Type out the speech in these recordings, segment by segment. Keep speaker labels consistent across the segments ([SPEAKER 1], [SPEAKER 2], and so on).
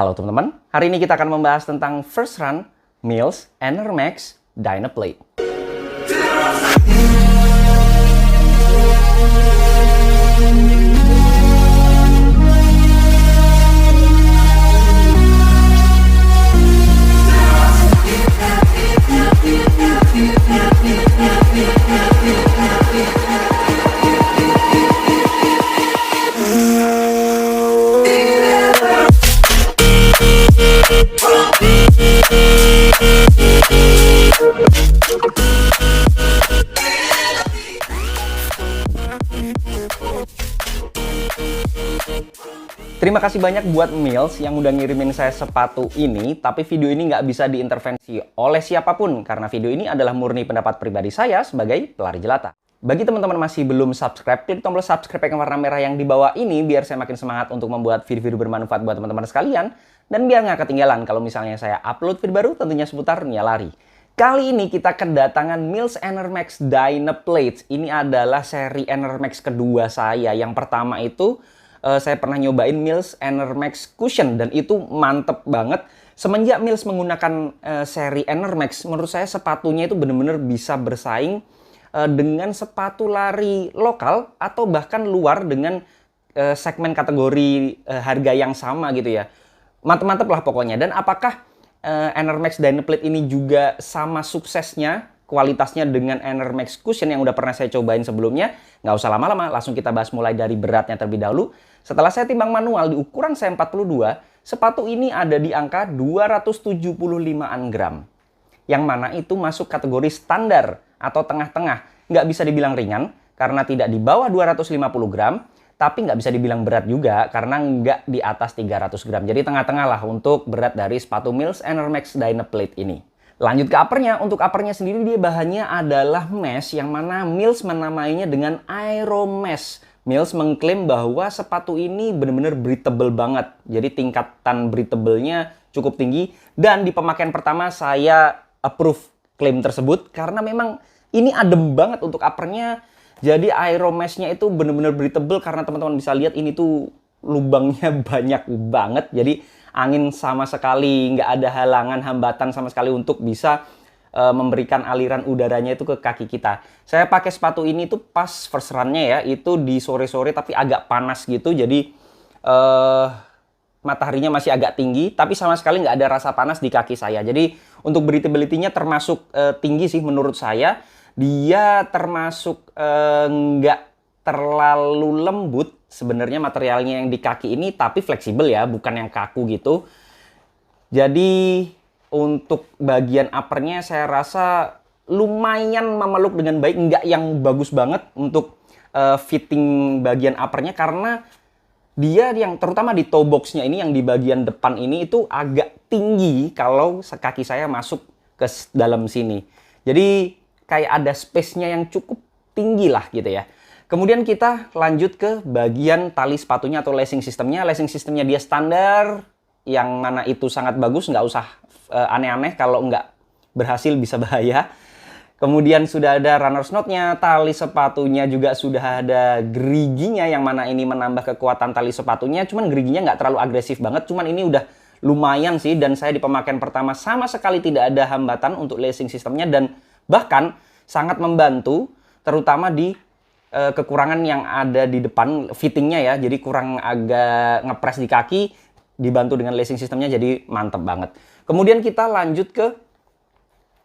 [SPEAKER 1] Halo teman-teman, hari ini kita akan membahas tentang First Run Mills Enermax Dynaplate. Terima kasih banyak buat Mills yang udah ngirimin saya sepatu ini, tapi video ini nggak bisa diintervensi oleh siapapun karena video ini adalah murni pendapat pribadi saya sebagai pelari jelata. Bagi teman-teman masih belum subscribe, klik tombol subscribe yang warna merah yang di bawah ini biar saya makin semangat untuk membuat video-video bermanfaat buat teman-teman sekalian dan biar nggak ketinggalan kalau misalnya saya upload video baru tentunya seputar dunia lari. Kali ini kita kedatangan Mills Enermax Dynaplate. Ini adalah seri Enermax kedua saya. Yang pertama itu saya pernah nyobain Mills Enermax Cushion dan itu mantep banget. Semenjak Mills menggunakan seri Enermax, menurut saya sepatunya itu benar-benar bisa bersaing dengan sepatu lari lokal atau bahkan luar dengan segmen kategori harga yang sama gitu ya. Mantep-mantep lah pokoknya. Dan apakah Enermax Dynaplate ini juga sama suksesnya kualitasnya dengan Enermax Cushion yang udah pernah saya cobain sebelumnya? Nggak usah lama-lama, langsung kita bahas mulai dari beratnya terlebih dahulu. Setelah saya timbang manual di ukuran saya 42, sepatu ini ada di angka 275-an gram. Yang mana itu masuk kategori standar atau tengah-tengah. Nggak bisa dibilang ringan karena tidak di bawah 250 gram, tapi nggak bisa dibilang berat juga karena nggak di atas 300 gram. Jadi tengah-tengah lah untuk berat dari sepatu Mills Enermax Dynaplate ini. Lanjut ke uppernya. Untuk uppernya sendiri dia bahannya adalah mesh yang mana Mills menamainya dengan Aero Mesh. Mills mengklaim bahwa sepatu ini benar-benar breathable banget. Jadi tingkatan breathable-nya cukup tinggi. Dan di pemakaian pertama saya approve klaim tersebut. Karena memang ini adem banget untuk uppernya. Jadi Aero Mesh-nya itu benar-benar breathable. Karena teman-teman bisa lihat ini tuh lubangnya banyak banget. Jadi angin sama sekali nggak ada halangan, hambatan sama sekali untuk bisa memberikan aliran udaranya itu ke kaki kita. Saya pakai sepatu ini tuh pas first run-nya ya, itu di sore-sore tapi agak panas gitu. Jadi mataharinya masih agak tinggi, tapi sama sekali nggak ada rasa panas di kaki saya. Jadi untuk breathability-nya termasuk tinggi sih menurut saya. Dia termasuk nggak terlalu lembut sebenarnya materialnya yang di kaki ini, tapi fleksibel ya, bukan yang kaku gitu. Jadi untuk bagian uppernya saya rasa lumayan memeluk dengan baik, nggak yang bagus banget untuk fitting bagian uppernya karena dia yang terutama di toe box-nya ini yang di bagian depan ini itu agak tinggi kalau kaki saya masuk ke dalam sini. Jadi kayak ada space-nya yang cukup tinggi lah gitu ya. Kemudian kita lanjut ke bagian tali sepatunya atau lacing systemnya. Lacing systemnya dia standar, yang mana itu sangat bagus, nggak usah aneh-aneh, kalau nggak berhasil bisa bahaya. Kemudian sudah ada runners knot-nya, tali sepatunya juga sudah ada geriginya, yang mana ini menambah kekuatan tali sepatunya. Cuman geriginya nggak terlalu agresif banget, cuman ini udah lumayan sih. Dan saya di pemakaian pertama sama sekali tidak ada hambatan untuk lacing systemnya, dan bahkan sangat membantu, terutama di kekurangan yang ada di depan fittingnya ya, jadi kurang agak ngepres di kaki, dibantu dengan lacing systemnya jadi mantep banget. Kemudian kita lanjut ke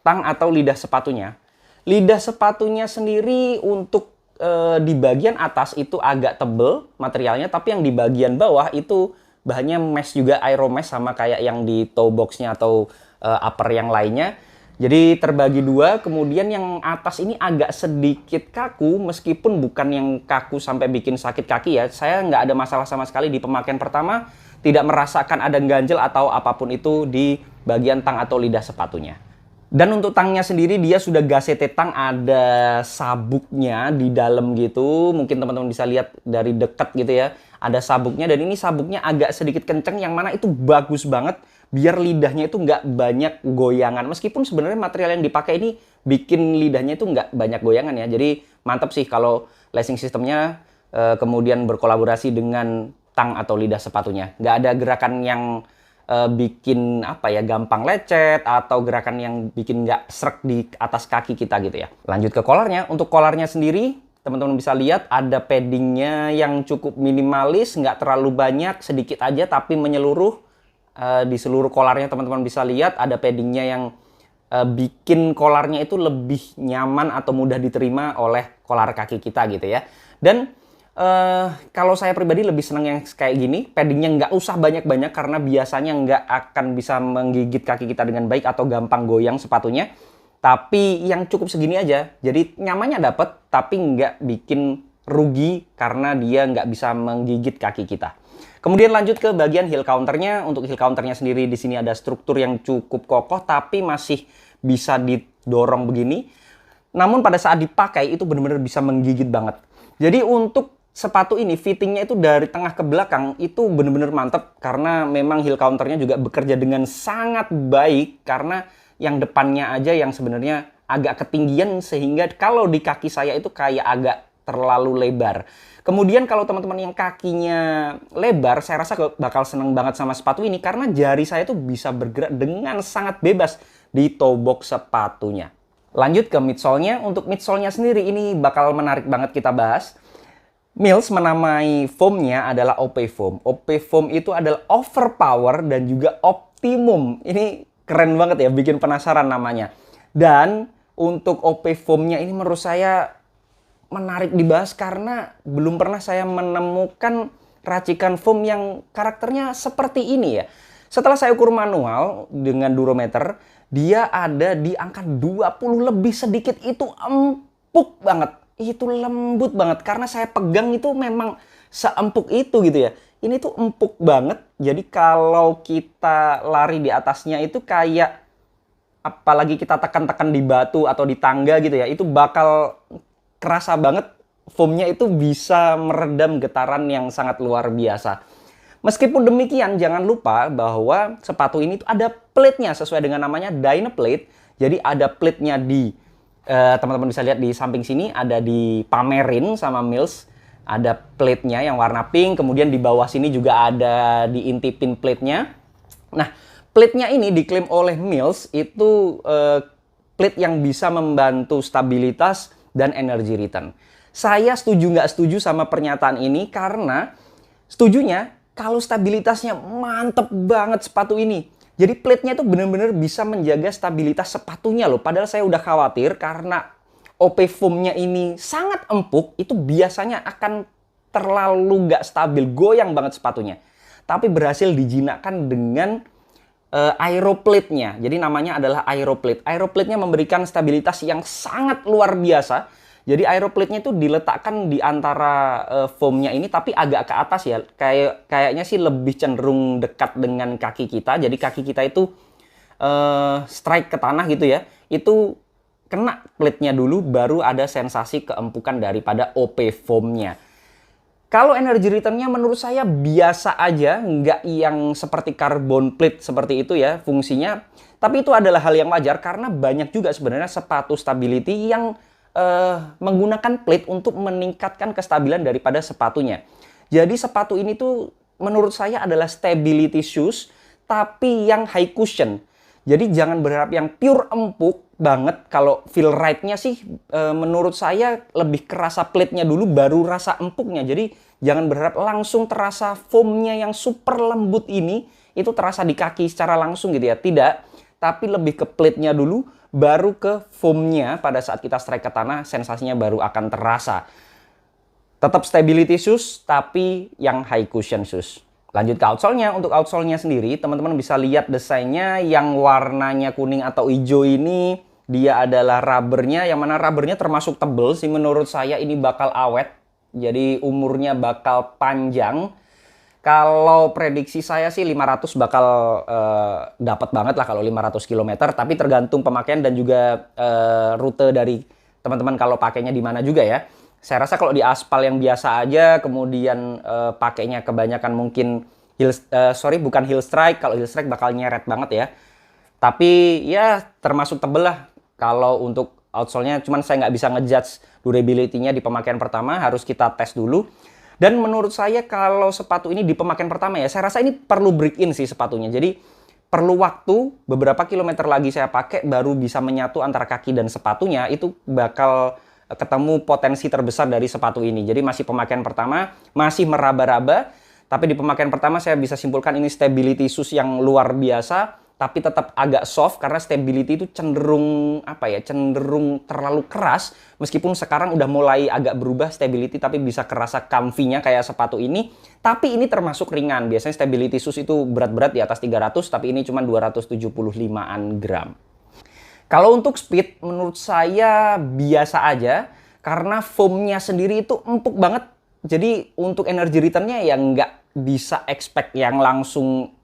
[SPEAKER 1] tang atau lidah sepatunya. Lidah sepatunya sendiri untuk di bagian atas itu agak tebel materialnya, tapi yang di bagian bawah itu bahannya mesh juga, Aero Mesh, sama kayak yang di toe box-nya atau upper yang lainnya. Jadi terbagi dua. Kemudian yang atas ini agak sedikit kaku, meskipun bukan yang kaku sampai bikin sakit kaki ya. Saya nggak ada masalah sama sekali di pemakaian pertama, tidak merasakan ada ganjel atau apapun itu di bagian tang atau lidah sepatunya. Dan untuk tangnya sendiri dia sudah gasete tang, ada sabuknya di dalam gitu. Mungkin teman-teman bisa lihat dari dekat gitu ya. Ada sabuknya, dan ini sabuknya agak sedikit kenceng, yang mana itu bagus banget biar lidahnya itu nggak banyak goyangan. Meskipun sebenarnya material yang dipakai ini bikin lidahnya itu nggak banyak goyangan ya. Jadi mantap sih kalau lacing systemnya kemudian berkolaborasi dengan tang atau lidah sepatunya. Nggak ada gerakan yang bikin apa ya, gampang lecet atau gerakan yang bikin nggak srek di atas kaki kita gitu ya. Lanjut ke collarnya. Untuk collarnya sendiri, teman-teman bisa lihat ada paddingnya yang cukup minimalis, nggak terlalu banyak, sedikit aja tapi menyeluruh. Di seluruh collarnya teman-teman bisa lihat ada paddingnya yang bikin collarnya itu lebih nyaman atau mudah diterima oleh collar kaki kita gitu ya. Dan kalau saya pribadi lebih senang yang kayak gini, paddingnya nggak usah banyak-banyak karena biasanya nggak akan bisa menggigit kaki kita dengan baik atau gampang goyang sepatunya. Tapi yang cukup segini aja, jadi nyamannya dapet, tapi nggak bikin rugi karena dia nggak bisa menggigit kaki kita. Kemudian lanjut ke bagian heel counternya. Untuk heel counternya sendiri di sini ada struktur yang cukup kokoh tapi masih bisa didorong begini. Namun pada saat dipakai itu benar-benar bisa menggigit banget. Jadi untuk sepatu ini fittingnya itu dari tengah ke belakang itu benar-benar mantep karena memang heel counternya juga bekerja dengan sangat baik karena yang depannya aja yang sebenarnya agak ketinggian sehingga kalau di kaki saya itu kayak agak terlalu lebar. Kemudian kalau teman-teman yang kakinya lebar, saya rasa bakal seneng banget sama sepatu ini karena jari saya tuh bisa bergerak dengan sangat bebas di toe box sepatunya. Lanjut ke midsole-nya. Untuk midsole-nya sendiri ini bakal menarik banget kita bahas. Mills menamai foamnya adalah OP Foam. OP Foam itu adalah overpower dan juga optimum. Ini keren banget ya, bikin penasaran namanya. Dan untuk OP Foam-nya ini menurut saya menarik dibahas karena belum pernah saya menemukan racikan foam yang karakternya seperti ini ya. Setelah saya ukur manual dengan durometer, dia ada di angka 20 lebih sedikit. Itu empuk banget. Itu lembut banget karena saya pegang itu memang seempuk itu gitu ya. Ini tuh empuk banget. Jadi kalau kita lari di atasnya itu kayak apalagi kita tekan-tekan di batu atau di tangga gitu ya, itu bakal kerasa banget foamnya itu bisa meredam getaran yang sangat luar biasa. Meskipun demikian, jangan lupa bahwa sepatu ini tuh ada plate-nya sesuai dengan namanya Dynaplate. Jadi ada plate-nya di teman-teman bisa lihat di samping sini ada dipamerin sama Mills. Ada plate-nya yang warna pink, kemudian di bawah sini juga ada diintipin plate-nya. Nah, plate-nya ini diklaim oleh Mills itu plate yang bisa membantu stabilitas dan energy return. Saya setuju nggak setuju sama pernyataan ini karena setujunya kalau stabilitasnya mantep banget sepatu ini. Jadi plate-nya itu benar-benar bisa menjaga stabilitas sepatunya loh. Padahal saya udah khawatir karena OP Foam-nya ini sangat empuk, itu biasanya akan terlalu nggak stabil, goyang banget sepatunya. Tapi berhasil dijinakkan dengan Aeroplate-nya. Jadi namanya adalah Aeroplate. Aeroplate-nya memberikan stabilitas yang sangat luar biasa. Jadi Aeroplate-nya itu diletakkan di antara foam-nya ini tapi agak ke atas ya. Kayaknya sih lebih cenderung dekat dengan kaki kita. Jadi kaki kita itu strike ke tanah gitu ya. Itu kena plate-nya dulu baru ada sensasi keempukan daripada OP Foam-nya. Kalau energy return-nya menurut saya biasa aja, nggak yang seperti carbon plate seperti itu ya fungsinya. Tapi itu adalah hal yang wajar karena banyak juga sebenarnya sepatu stability yang menggunakan plate untuk meningkatkan kestabilan daripada sepatunya. Jadi sepatu ini tuh menurut saya adalah stability shoes tapi yang high cushion. Jadi jangan berharap yang pure empuk banget. Kalau feel right-nya sih menurut saya lebih kerasa plate-nya dulu baru rasa empuknya. Jadi jangan berharap langsung terasa foam-nya yang super lembut ini itu terasa di kaki secara langsung gitu ya. Tidak, tapi lebih ke plate-nya dulu baru ke foam-nya pada saat kita strike ke tanah sensasinya baru akan terasa. Tetap stability shoes tapi yang high cushion shoes. Lanjut ke outsole-nya. Untuk outsole-nya sendiri, teman-teman bisa lihat desainnya yang warnanya kuning atau hijau ini. Dia adalah rubbernya, yang mana rubbernya termasuk tebel sih menurut saya. Ini bakal awet, jadi umurnya bakal panjang. Kalau prediksi saya sih 500 bakal dapat banget lah kalau 500 km. Tapi tergantung pemakaian dan juga rute dari teman-teman kalau pakainya di mana juga ya. Saya rasa kalau di aspal yang biasa aja, kemudian pakainya kebanyakan mungkin bukan heel strike. Kalau heel strike bakal nyeret banget ya. Tapi ya termasuk tebel lah kalau untuk outsole-nya. Cuman saya nggak bisa ngejudge durability-nya di pemakaian pertama, harus kita tes dulu. Dan menurut saya kalau sepatu ini di pemakaian pertama ya, saya rasa ini perlu break in sih sepatunya. Jadi perlu waktu beberapa kilometer lagi saya pakai baru bisa menyatu antara kaki dan sepatunya, itu bakal ketemu potensi terbesar dari sepatu ini. Jadi masih pemakaian pertama, masih meraba-raba, tapi di pemakaian pertama saya bisa simpulkan ini stability shoes yang luar biasa, tapi tetap agak soft karena stability itu cenderung apa ya, cenderung terlalu keras. Meskipun sekarang udah mulai agak berubah stability, tapi bisa kerasa comfy-nya kayak sepatu ini. Tapi ini termasuk ringan. Biasanya stability shoes itu berat-berat di atas 300, tapi ini cuma 275-an gram. Kalau untuk speed, menurut saya biasa aja, karena foamnya sendiri itu empuk banget. Jadi untuk energy return-nya ya nggak bisa expect yang langsung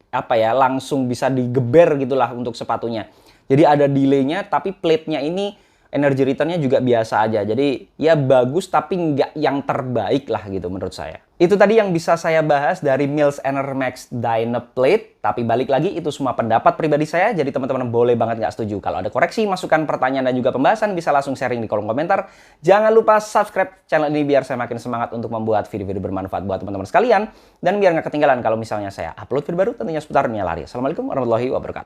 [SPEAKER 1] apa ya, langsung bisa digeber gitulah untuk sepatunya. Jadi ada delay-nya, tapi plate-nya ini energy return-nya juga biasa aja. Jadi ya bagus, tapi nggak yang terbaik lah gitu menurut saya. Itu tadi yang bisa saya bahas dari Mills Air Max Dynaplate. Tapi balik lagi, itu semua pendapat pribadi saya. Jadi teman-teman boleh banget nggak setuju. Kalau ada koreksi, masukan, pertanyaan, dan juga pembahasan, bisa langsung sharing di kolom komentar. Jangan lupa subscribe channel ini biar saya makin semangat untuk membuat video-video bermanfaat buat teman-teman sekalian. Dan biar nggak ketinggalan kalau misalnya saya upload video baru tentunya seputar dunia lari. Assalamualaikum warahmatullahi wabarakatuh.